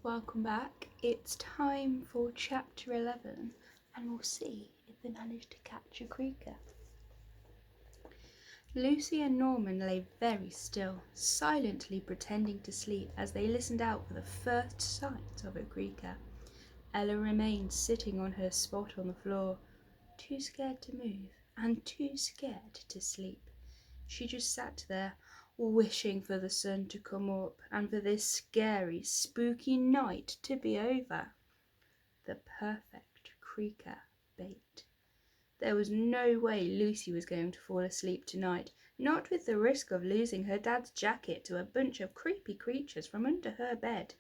Welcome back. It's time for chapter 11 and we'll see if they manage to catch a creaker. Lucy and Norman lay very still, silently pretending to sleep as they listened out for the first sight of a creaker. Ella remained sitting on her spot on the floor, too scared to move and too scared to sleep. She just sat there, wishing for the sun to come up and for this scary, spooky night to be over. The perfect creaker bait. There was no way Lucy was going to fall asleep tonight, not with the risk of losing her dad's jacket to a bunch of creepy creatures from under her bed.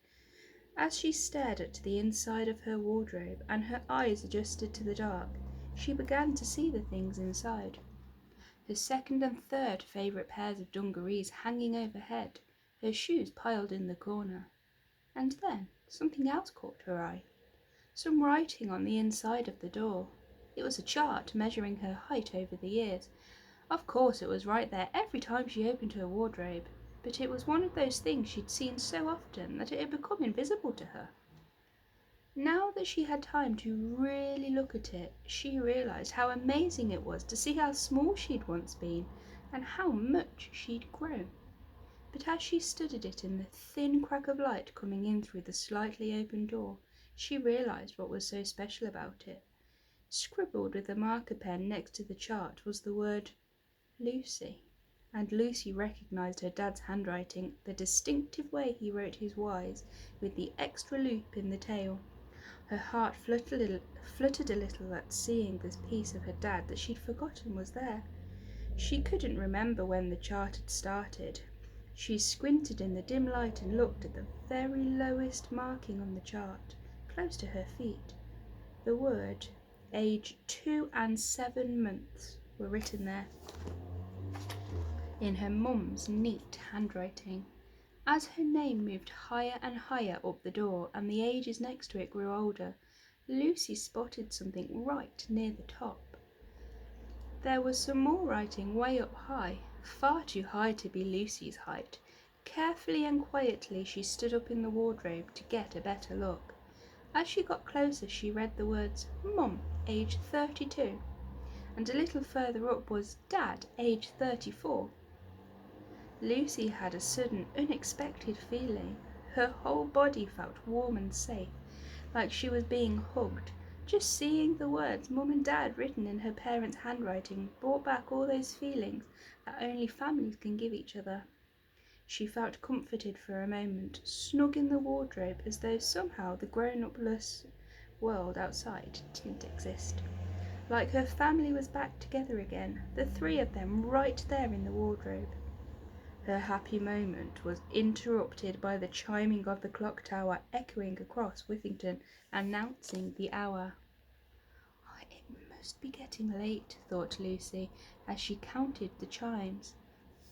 As she stared at the inside of her wardrobe and her eyes adjusted to the dark, she began to see the things inside. Her second and third favourite pairs of dungarees hanging overhead, her shoes piled in the corner. And then something else caught her eye. Some writing on the inside of the door. It was a chart measuring her height over the years. Of course it was right there every time she opened her wardrobe, but it was one of those things she'd seen so often that it had become invisible to her. Now that she had time to really look at it, she realised how amazing it was to see how small she'd once been and how much she'd grown. But as she studied it in the thin crack of light coming in through the slightly open door, she realised what was so special about it. Scribbled with a marker pen next to the chart was the word Lucy, and Lucy recognised her dad's handwriting, the distinctive way he wrote his Y's with the extra loop in the tail. Her heart fluttered a little at seeing this piece of her dad that she'd forgotten was there. She couldn't remember when the chart had started. She squinted in the dim light and looked at the very lowest marking on the chart, close to her feet. The word age 2 and 7 months were written there, in her mum's neat handwriting. As her name moved higher and higher up the door and the ages next to it grew older, Lucy spotted something right near the top. There was some more writing way up high, far too high to be Lucy's height. Carefully and quietly she stood up in the wardrobe to get a better look. As she got closer she read the words Mum, age 32, and a little further up was Dad, age 34. Lucy had a sudden, unexpected feeling. Her whole body felt warm and safe, like she was being hugged. Just seeing the words Mum and Dad written in her parents' handwriting brought back all those feelings that only families can give each other. She felt comforted for a moment, snug in the wardrobe as though somehow the grown-up-less world outside didn't exist. Like her family was back together again, the three of them right there in the wardrobe. Her happy moment was interrupted by the chiming of the clock tower echoing across Whittington, announcing the hour. Oh, it must be getting late, thought Lucy, as she counted the chimes.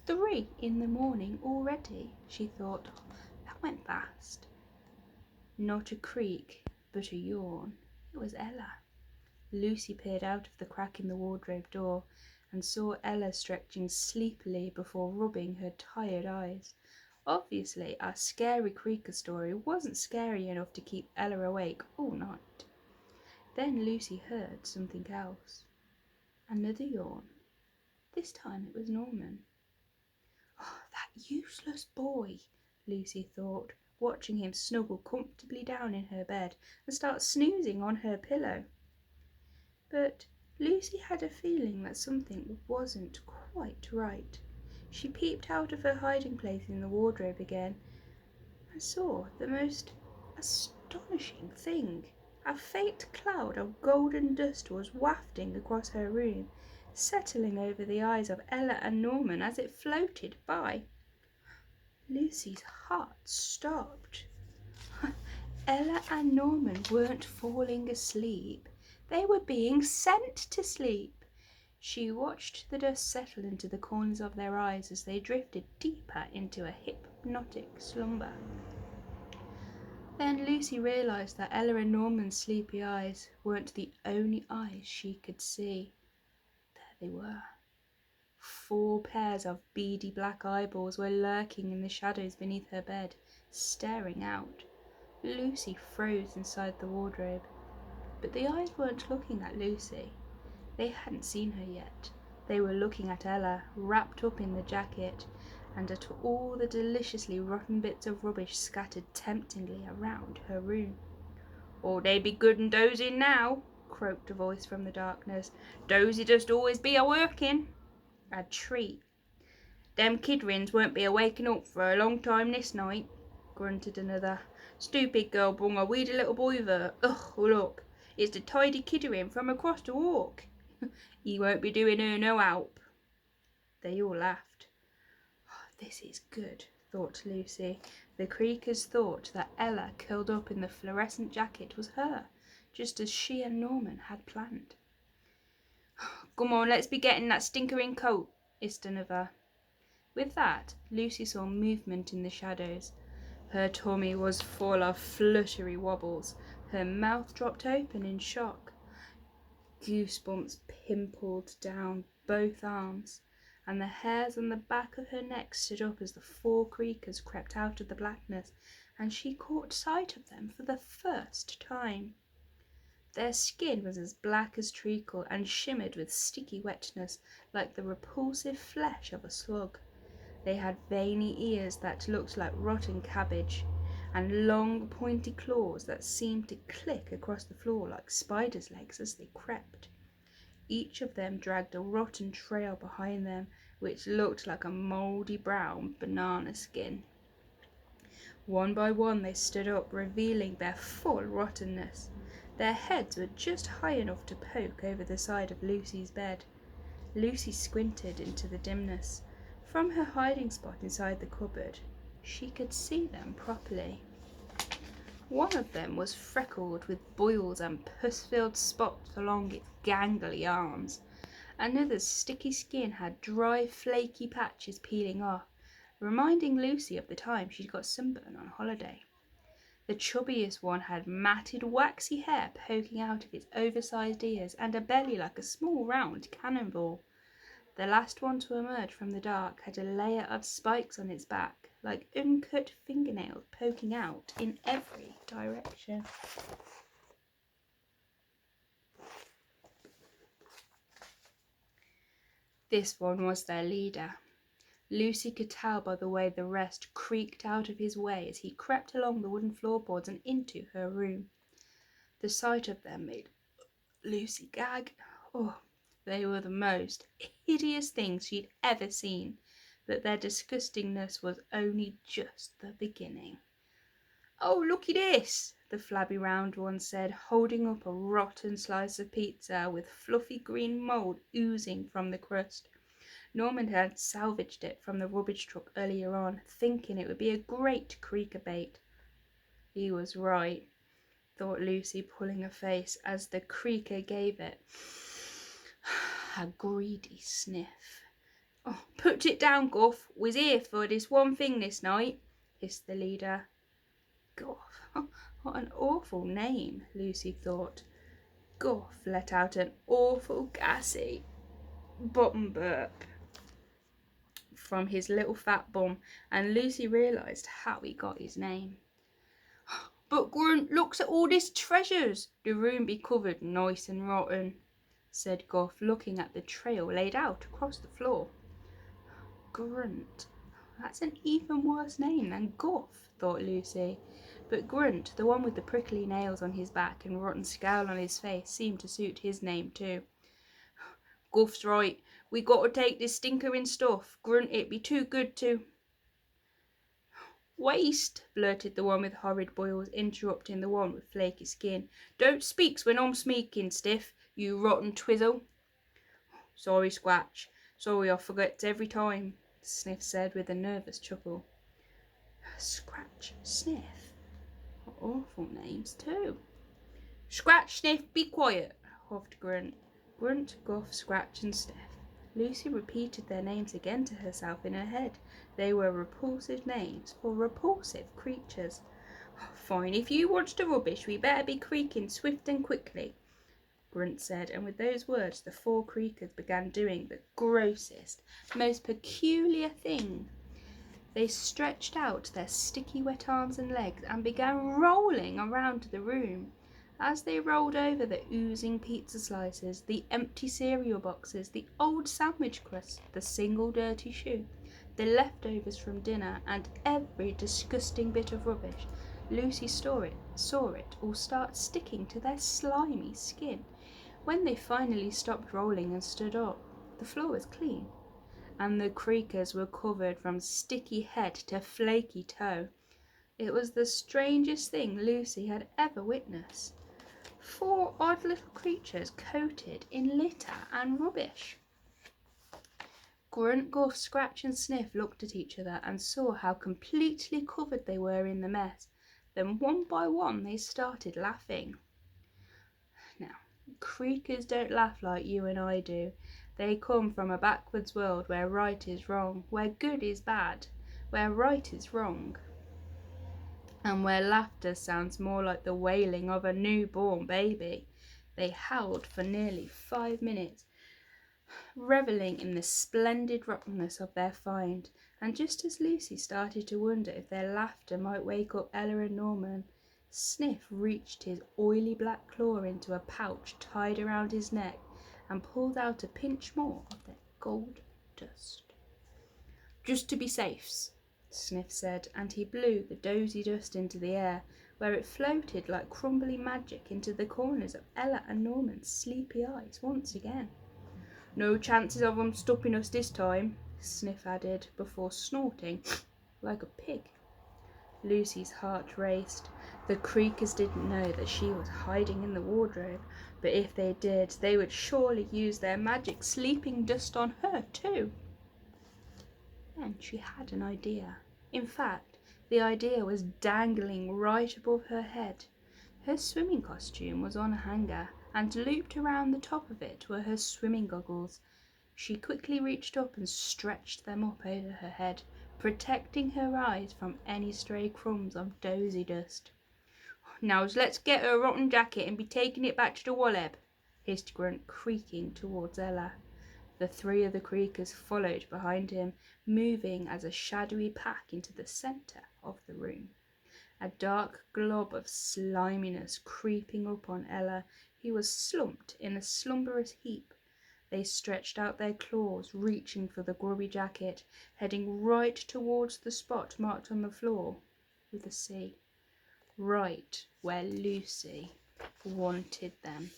3 in the morning already, she thought. That went fast. Not a creak, but a yawn. It was Ella. Lucy peered out of the crack in the wardrobe door and saw Ella stretching sleepily before rubbing her tired eyes. Obviously, our scary creaker story wasn't scary enough to keep Ella awake all night. Then Lucy heard something else. Another yawn. This time it was Norman. Oh, that useless boy, Lucy thought, watching him snuggle comfortably down in her bed and start snoozing on her pillow. But Lucy had a feeling that something wasn't quite right. She peeped out of her hiding place in the wardrobe again and saw the most astonishing thing. A faint cloud of golden dust was wafting across her room, settling over the eyes of Ella and Norman as it floated by. Lucy's heart stopped. Ella and Norman weren't falling asleep. They were being sent to sleep. She watched the dust settle into the corners of their eyes as they drifted deeper into a hypnotic slumber. Then Lucy realised that Ella and Norman's sleepy eyes weren't the only eyes she could see. There they were. 4 pairs of beady black eyeballs were lurking in the shadows beneath her bed, staring out. Lucy froze inside the wardrobe, but the eyes weren't looking at Lucy. They hadn't seen her yet. They were looking at Ella, wrapped up in the jacket, and at all the deliciously rotten bits of rubbish scattered temptingly around her room. "Oh, they be good and dozing now," croaked a voice from the darkness. "Dozy just always be a-working." "A treat. Them kidrins won't be a-waking up for a long time this night," grunted another. "Stupid girl brung a weedy little boy with her. Ugh, look, it's the tidy kidderin from across the walk. He won't be doing her no help." They all laughed. "This is good," thought Lucy. The Creakers thought that Ella curled up in the fluorescent jacket was her, just as she and Norman had planned. "Come on, let's be getting that stinkering coat," hissed another. With that, Lucy saw movement in the shadows. Her tummy was full of fluttery wobbles. Her mouth dropped open in shock. Goosebumps pimpled down both arms, and the hairs on the back of her neck stood up as the 4 Creakers crept out of the blackness, and she caught sight of them for the first time. Their skin was as black as treacle and shimmered with sticky wetness like the repulsive flesh of a slug. They had veiny ears that looked like rotten cabbage, and long pointy claws that seemed to click across the floor like spiders' legs as they crept. Each of them dragged a rotten trail behind them, which looked like a mouldy brown banana skin. One by one they stood up, revealing their full rottenness. Their heads were just high enough to poke over the side of Lucy's bed. Lucy squinted into the dimness. From her hiding spot inside the cupboard, she could see them properly. One of them was freckled with boils and pus-filled spots along its gangly arms. Another's sticky skin had dry, flaky patches peeling off, reminding Lucy of the time she'd got sunburn on holiday. The chubbiest one had matted, waxy hair poking out of its oversized ears and a belly like a small round cannonball. The last one to emerge from the dark had a layer of spikes on its back, like uncut fingernails poking out in every direction. This one was their leader. Lucy could tell by the way the rest creaked out of his way as he crept along the wooden floorboards and into her room. The sight of them made Lucy gag. Oh, they were the most hideous things she'd ever seen, but their disgustingness was only just the beginning. "Oh, looky this," the flabby round one said, holding up a rotten slice of pizza with fluffy green mould oozing from the crust. Norman had salvaged it from the rubbish truck earlier on, thinking it would be a great creaker bait. He was right, thought Lucy, pulling a face as the creaker gave it a greedy sniff. "Oh, put it down, Guff. We's here for this one thing this night," hissed the leader. Guff, what an awful name, Lucy thought. Guff let out an awful gassy bottom burp from his little fat bum, and Lucy realised how he got his name. "But Grunt looks at all this treasures. The room be covered nice and rotten," said Guff, looking at the trail laid out across the floor. Grunt. That's an even worse name than Guff, thought Lucy. But Grunt, the one with the prickly nails on his back and rotten scowl on his face, seemed to suit his name too. "Guff's right. We got to take this stinkerin' stuff. Grunt, it be too good to—" "Waste," blurted the one with horrid boils, interrupting the one with flaky skin. "Don't speaks when I'm speaking, Stiff, you rotten twizzle." "Sorry, Squatch. Sorry, I forgets every time," Sniff said with a nervous chuckle. Scratch, Sniff. What awful names too. "Scratch, Sniff, be quiet," huffed Grunt. Grunt, Guff, Scratch and Sniff. Lucy repeated their names again to herself in her head. They were repulsive names for repulsive creatures. "Fine, if you wants to rubbish, we better be creaking swift and quickly," Grunt said, and with those words the 4 Creakers began doing the grossest, most peculiar thing They stretched out their sticky wet arms and legs and began rolling around the room. As they rolled over the oozing pizza slices, the empty cereal boxes, the old sandwich crust, the single dirty shoe, the leftovers from dinner, and every disgusting bit of rubbish, Lucy saw it all start sticking to their slimy skin. When they finally stopped rolling and stood up, the floor was clean, and the Creakers were covered from sticky head to flaky toe. It was the strangest thing Lucy had ever witnessed. 4 odd little creatures coated in litter and rubbish. Grunt, Guff, Scratch and Sniff looked at each other and saw how completely covered they were in the mess. Then one by one they started laughing. Now, Creakers don't laugh like you and I do. They come from a backwards world where right is wrong, where good is bad, where right is wrong, and where laughter sounds more like the wailing of a newborn baby. They howled for nearly 5 minutes, revelling in the splendid rottenness of their find, and just as Lucy started to wonder if their laughter might wake up Ella and Norman, Sniff reached his oily black claw into a pouch tied around his neck and pulled out a pinch more of their gold dust. "Just to be safe," Sniff said, and he blew the dozy dust into the air, where it floated like crumbly magic into the corners of Ella and Norman's sleepy eyes once again. "No chances of 'em stopping us this time," Sniff added, before snorting like a pig. Lucy's heart raced. The Creakers didn't know that she was hiding in the wardrobe, but if they did, they would surely use their magic sleeping dust on her too. Then she had an idea. In fact, the idea was dangling right above her head. Her swimming costume was on a hanger, and looped around the top of it were her swimming goggles. She quickly reached up and stretched them up over her head, protecting her eyes from any stray crumbs of dozy dust. "Now let's get her rotten jacket and be taking it back to the Wallab," hissed Grunt, creaking towards Ella. The 3 of the Creakers followed behind him, moving as a shadowy pack into the centre of the room. A dark glob of sliminess creeping up on Ella, who was slumped in a slumberous heap. They stretched out their claws, reaching for the grubby jacket, heading right towards the spot marked on the floor with a C. Right where Lucy wanted them.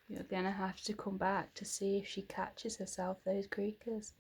You're going to have to come back to see if she catches herself those Creakers.